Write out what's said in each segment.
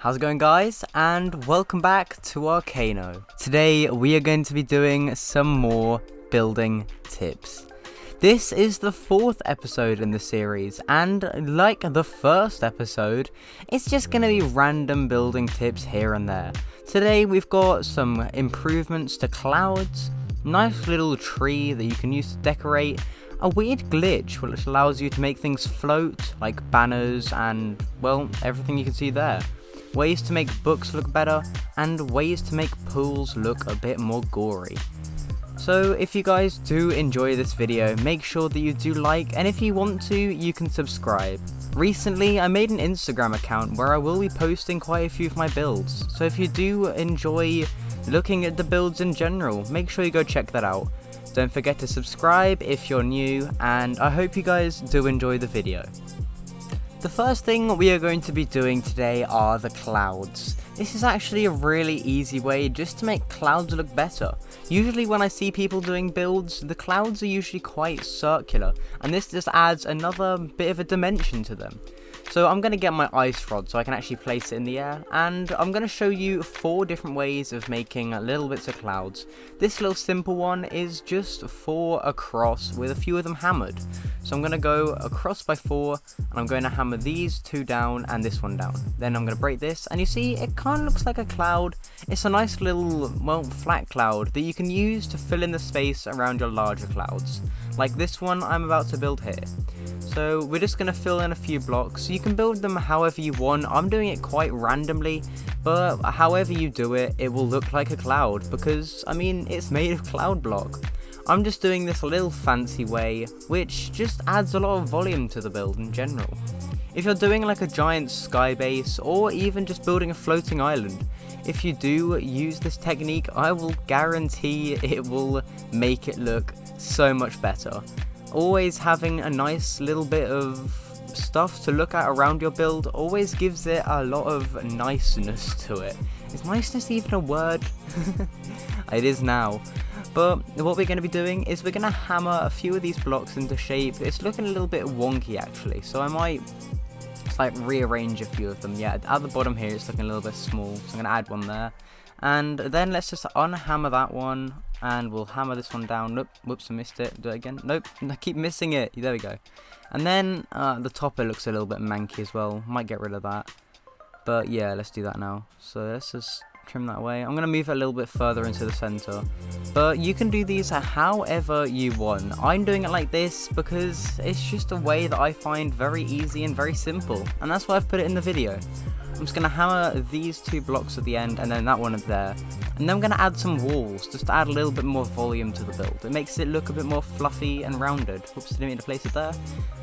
How's it going, guys? And welcome back to Arcano. Today we are going to be doing some more building tips. This is the 4th episode in the series, and like the first episode, it's just going to be random building tips here and there. Today we've got some improvements to clouds, nice little tree that you can use to decorate, a weird glitch which allows you to make things float, like banners and, well, everything you can see there. Ways to make books look better, and ways to make pools look a bit more gory. So if you guys do enjoy this video, make sure that you do like, and if you want to, you can subscribe. Recently, I made an Instagram account where I will be posting quite a few of my builds, so if you do enjoy looking at the builds in general, make sure you go check that out. Don't forget to subscribe if you're new, and I hope you guys do enjoy the video. The first thing we are going to be doing today are the clouds. This is actually a really easy way just to make clouds look better. Usually when I see people doing builds, the clouds are usually quite circular, and this just adds another bit of a dimension to them. So I'm going to get my ice rod so I can actually place it in the air, and I'm going to show you 4 different ways of making little bits of clouds. This little simple one is just 4 across with a few of them hammered. So I'm going to go across by 4, and I'm going to hammer these 2 down and this one down. Then I'm going to break this, and you see it kind of looks like a cloud. It's a nice little, well, flat cloud that you can use to fill in the space around your larger clouds. Like this one I'm about to build here. So we're just going to fill in a few blocks. You can build them however you want. I'm doing it quite randomly, but however you do it, it will look like a cloud because, I mean, it's made of cloud block. I'm just doing this a little fancy way, which just adds a lot of volume to the build in general. If you're doing like a giant sky base, or even just building a floating island, if you do use this technique, I will guarantee it will make it look so much better. Always having a nice little bit of stuff to look at around your build always gives it a lot of niceness to it. Is niceness even a word? It is now. But what we're going to be doing is we're going to hammer a few of these blocks into shape. It's looking a little bit wonky actually, so I might just like rearrange a few of them. Yeah, at the bottom here it's looking a little bit small, so I'm going to add one there. And then let's just unhammer that one, and we'll hammer this one down. Nope, whoops, I missed it. Do it again. Nope, I keep missing it. There we go. And then the top, it looks a little bit manky as well. Might get rid of that. But yeah, let's do that now. So let's just trim that away. I'm going to move it a little bit further into the center. But you can do these however you want. I'm doing it like this because it's just a way that I find very easy and very simple. And that's why I've put it in the video. I'm just going to hammer these 2 blocks at the end, and then that one up there. And then I'm going to add some walls, just to add a little bit more volume to the build. It makes it look a bit more fluffy and rounded. Oops, didn't mean to place it there.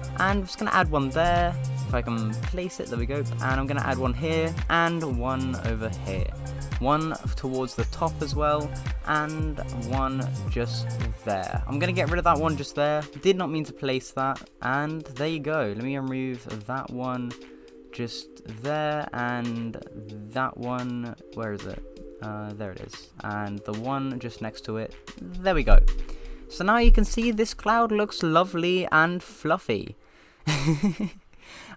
And I'm just going to add one there, if I can place it, there we go. And I'm going to add one here, and one over here. One towards the top as well, and one just there. I'm going to get rid of that one just there. Did not mean to place that, and there you go. Let me remove that one just there, and that one, where is it? There it is. And the one just next to it. There we go. So now you can see this cloud looks lovely and fluffy.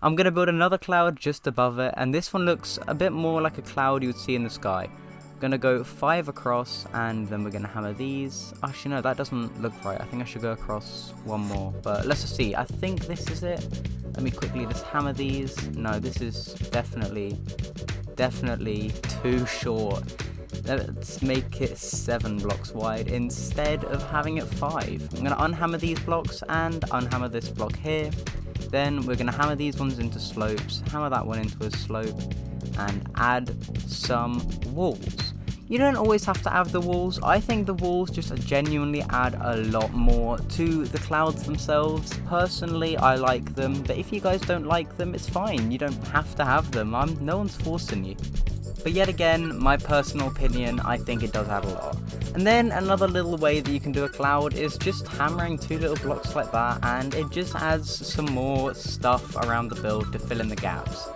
I'm going to build another cloud just above it, and this one looks a bit more like a cloud you would see in the sky. I'm going to go 5 across, and then we're going to hammer these. Actually, no, that doesn't look right. I think I should go across one more, but let's just see. I think this is it. Let me quickly just hammer these. No, this is definitely too short. Let's make it 7 blocks wide instead of having it 5. I'm going to unhammer these blocks and unhammer this block here. Then we're going to hammer these ones into slopes, hammer that one into a slope, and add some walls. You don't always have to have the walls. I think the walls just genuinely add a lot more to the clouds themselves. Personally, I like them, but if you guys don't like them, it's fine. You don't have to have them. No one's forcing you. But yet again, my personal opinion, I think it does add a lot. And then another little way that you can do a cloud is just hammering 2 little blocks like that, and it just adds some more stuff around the build to fill in the gaps.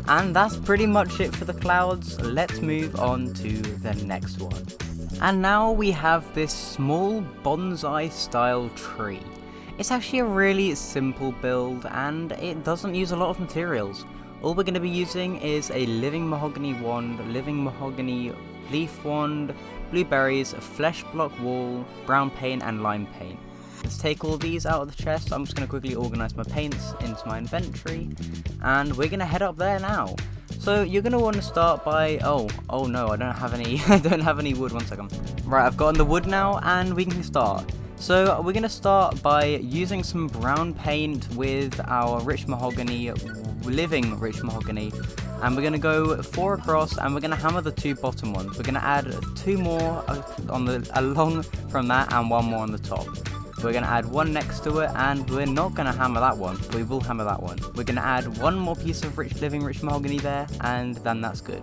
And that's pretty much it for the clouds. Let's move on to the next one. And now we have this small bonsai style tree. It's actually a really simple build, and it doesn't use a lot of materials. All we're going to be using is a living mahogany wand, living mahogany leaf wand, blueberries, a flesh block wall, brown paint and lime paint. Let's take all these out of the chest. I'm just going to quickly organise my paints into my inventory, and we're going to head up there now. So you're going to want to start by, oh no, I don't have any, I don't have any wood, 1 second. Right, I've gotten the wood now, and we can start. So we're going to start by using some brown paint with our rich mahogany, living rich mahogany, and we're going to go 4 across, and we're going to hammer the 2 bottom ones. We're going to add 2 more along from that, and 1 more on the top. We're going to add 1 next to it, and we're not going to hammer that one. We will hammer that one. We're going to add 1 more piece of living rich mahogany there, and then that's good.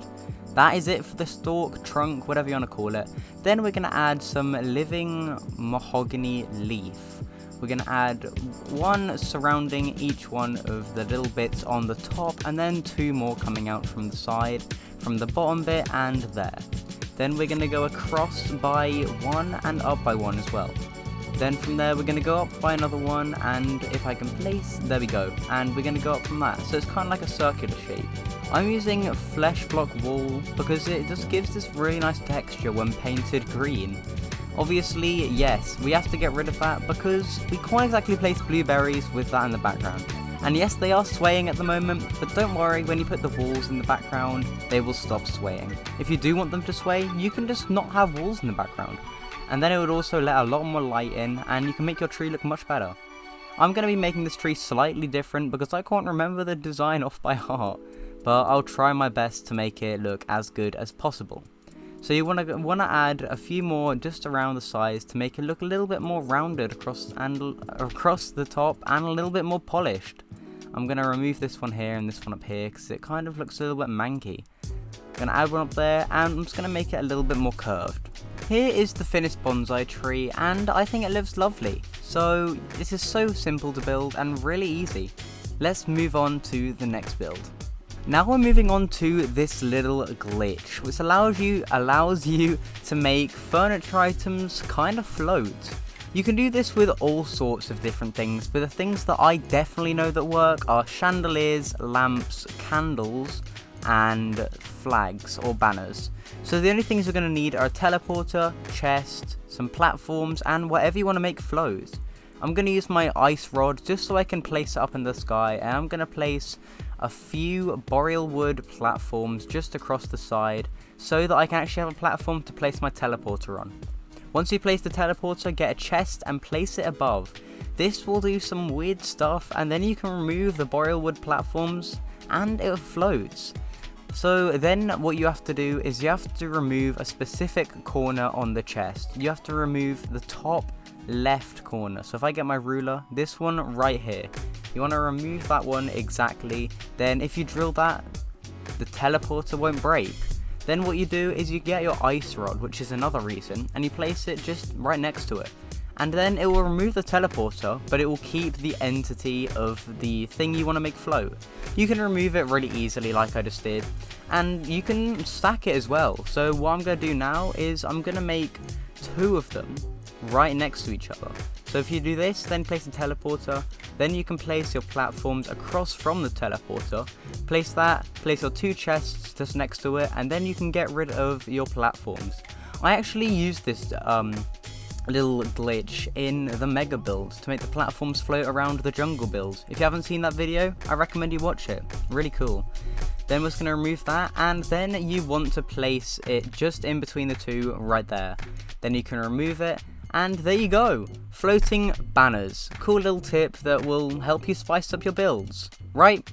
That is it for the stalk, trunk, whatever you want to call it. Then we're going to add some living mahogany leaf. We're going to add 1 surrounding each one of the little bits on the top, and then 2 more coming out from the side, from the bottom bit, and there. Then we're going to go across by 1 and up by 1 as well. Then from there we're going to go up by another 1, and if I can place, there we go, and we're going to go up from that. So it's kind of like a circular shape. I'm using a flesh block wool because it just gives this really nice texture when painted green. Obviously, yes, we have to get rid of that because we can't exactly place blueberries with that in the background. And yes, they are swaying at the moment, but don't worry, when you put the walls in the background, they will stop swaying. If you do want them to sway, you can just not have walls in the background. And then it would also let a lot more light in, and you can make your tree look much better. I'm going to be making this tree slightly different because I can't remember the design off by heart, but I'll try my best to make it look as good as possible. So you want to add a few more just around the sides to make it look a little bit more rounded across the top and a little bit more polished. I'm going to remove this one here and this one up here because it kind of looks a little bit manky. I'm going to add one up there, and I'm just going to make it a little bit more curved. Here is the finished bonsai tree, and I think it looks lovely. So this is so simple to build and really easy. Let's move on to the next build. Now we're moving on to this little glitch, which allows you to make furniture items kind of float. You can do this with all sorts of different things, but the things that I definitely know that work are chandeliers, lamps, candles, and flags or banners. So the only things you're going to need are a teleporter, chest, some platforms, and whatever you want to make float. I'm going to use my ice rod just so I can place it up in the sky, and I'm going to place a few boreal wood platforms just across the side so that I can actually have a platform to place my teleporter on. Once you place the teleporter, get a chest and place it above. This will do some weird stuff, and then you can remove the boreal wood platforms and it floats. So then what you have to do is you have to remove a specific corner on the chest. You have to remove the top left corner. So if I get my ruler, this one right here, you want to remove that one exactly. Then if you drill that, the teleporter won't break. Then what you do is you get your ice rod, which is another reason, and you place it just right next to it. And then it will remove the teleporter, but it will keep the entity of the thing you want to make float. You can remove it really easily like I just did, and you can stack it as well. So what I'm going to do now is I'm going to make 2 of them right next to each other. So if you do this, then place the teleporter, then you can place your platforms across from the teleporter, place your 2 chests just next to it, and then you can get rid of your platforms. I actually used this little glitch in the mega build to make the platforms float around the jungle build. If you haven't seen that video, I recommend you watch it. Really cool. Then we're just going to remove that, and then you want to place it just in between the 2 right there. Then you can remove it, and there you go. Floating banners. Cool little tip that will help you spice up your builds. Right,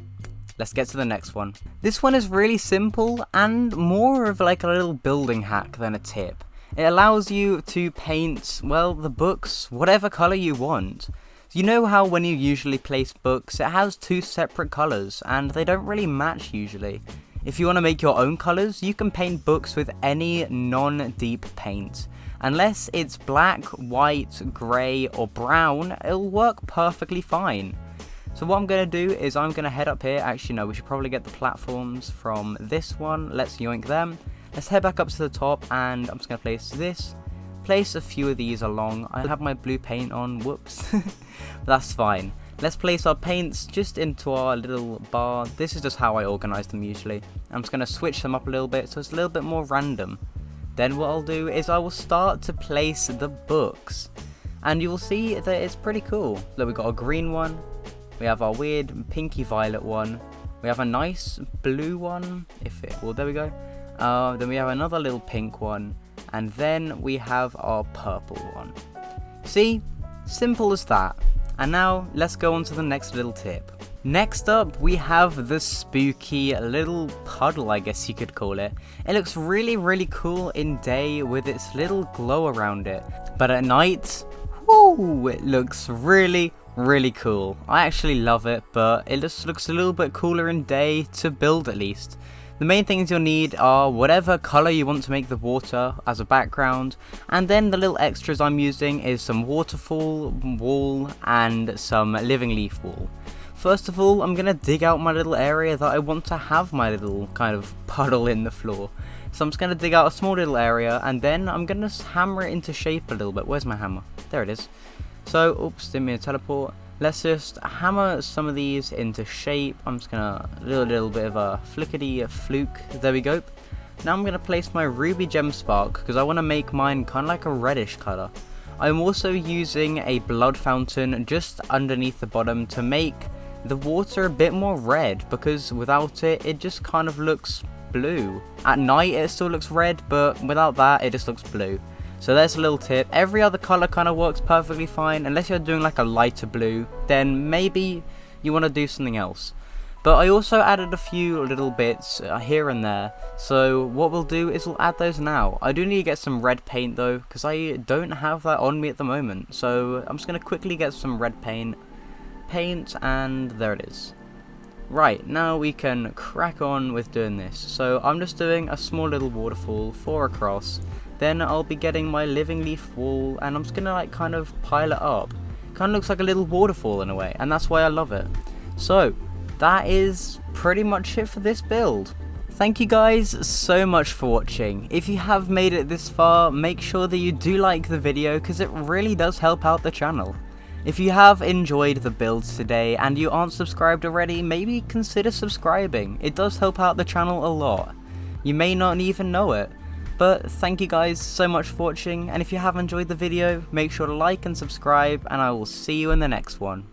let's get to the next one. This one is really simple and more of like a little building hack than a tip. It allows you to paint, well, the books whatever colour you want. You know how when you usually place books, it has 2 separate colours, and they don't really match usually. If you want to make your own colours, you can paint books with any non-deep paint. Unless it's black, white, grey, or brown, it'll work perfectly fine. So what I'm going to do is I'm going to head up here. Actually, no, we should probably get the platforms from this one. Let's yoink them. Let's head back up to the top, and I'm just going to place a few of these along. I have my blue paint on, whoops. That's fine. let's place our paints just into our little bar. This is just how I organize them usually. I'm just going to switch them up a little bit so it's a little bit more random. Then what I'll do is I will start to place the books. And you will see that it's pretty cool. Look, we've got a green one. We have our weird pinky violet one. We have a nice blue one. Well, there we go. Then we have another little pink one. And then we have our purple one. See? Simple as that. And now let's go on to the next little tip. Next up, we have the spooky little puddle, I guess you could call it. It looks really cool in day with its little glow around it. But at night, whoo, it looks really cool. I actually love it, but it just looks a little bit cooler in day to build at least. The main things you'll need are whatever colour you want to make the water as a background, and then the little extras I'm using is some waterfall wool and some living leaf wool. First of all, I'm going to dig out my little area that I want to have my little kind of puddle in the floor. So I'm just going to dig out a small little area, and then I'm going to hammer it into shape a little bit. Where's my hammer? There it is. So, oops, didn't mean to teleport. Let's just hammer some of these into shape. I'm just gonna do a little bit of a flickety fluke. There we go. Now I'm gonna place my ruby gem spark because I want to make mine kind of like a reddish color. I'm also using a blood fountain just underneath the bottom to make the water a bit more red, because without it, it just kind of looks blue. At night it still looks red, but without that it just looks blue. So there's a little tip. Every other color kind of works perfectly fine, unless you're doing like a lighter blue, then maybe you want to do something else. But I also added a few little bits here and there, so what we'll do is we'll add those now. I do need to get some red paint though, because I don't have that on me at the moment, so I'm just going to quickly get some red paint, and there it is. Right, now we can crack on with doing this. So I'm just doing a small little waterfall, 4 across. Then I'll be getting my living leaf wall, and I'm just gonna like kind of pile it up. Kind of looks like a little waterfall in a way, and that's why I love it. So that is pretty much it for this build. Thank you guys so much for watching. If you have made it this far, make sure that you do like the video, because it really does help out the channel. If you have enjoyed the builds today and you aren't subscribed already, maybe consider subscribing. It does help out the channel a lot. You may not even know it. But thank you guys so much for watching, and if you have enjoyed the video, make sure to like and subscribe, and I will see you in the next one.